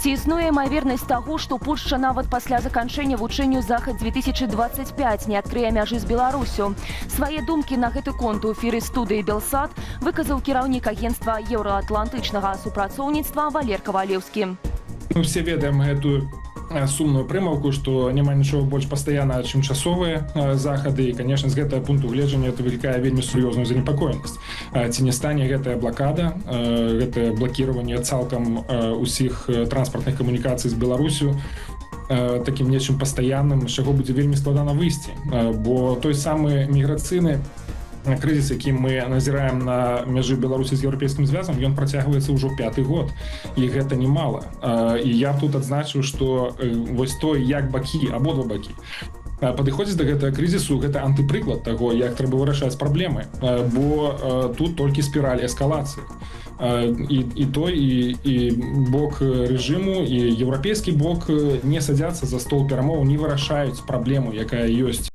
Ці існуе імавернасць таго, што Польшча нават пасля заканчэння вучэнню «Захад-2025» не адкрые мяжы з Беларусю? Свае думкі на гэты конт у эфіры студыі «Белсат» выказаў кіраўнік агентства еўраатлантычнага супрацоўніцтва Валер Кавалеўскі. Мы все ведаем эту сумную прымаўку, што няма нічого больш пастаянна, чым часовыя захады. І, конечно, з гэтага пункту гледжання это выклікае вельмі сур'ёзную занепакоенасць. Ці не стане гэтая блакада, гэтае блакіраванне цалкам усіх транспартных камунікацый з Беларусю такім нечым пастаянным, з чаго будзе вельмі складана выйсці. Бо той самы міграцыйны крызіс, які мы назіраем на мяжы Беларусі з еўрапейскім звязам, ён працягваецца ўжо 5-й год, і гэта немала. І я тут адзначыў, што вось той, як бакі, абодва бакі падыходзіць да гэтага крызісу, гэта антыпрыклад таго, як трэба вырашаць праблемы, бо тут толькі спіраль эскалацыі. І той, і бок рэжыму, і еўрапейскі бок не садзяцца за стол перамоў, не вырашаюць праблему, якая ёсць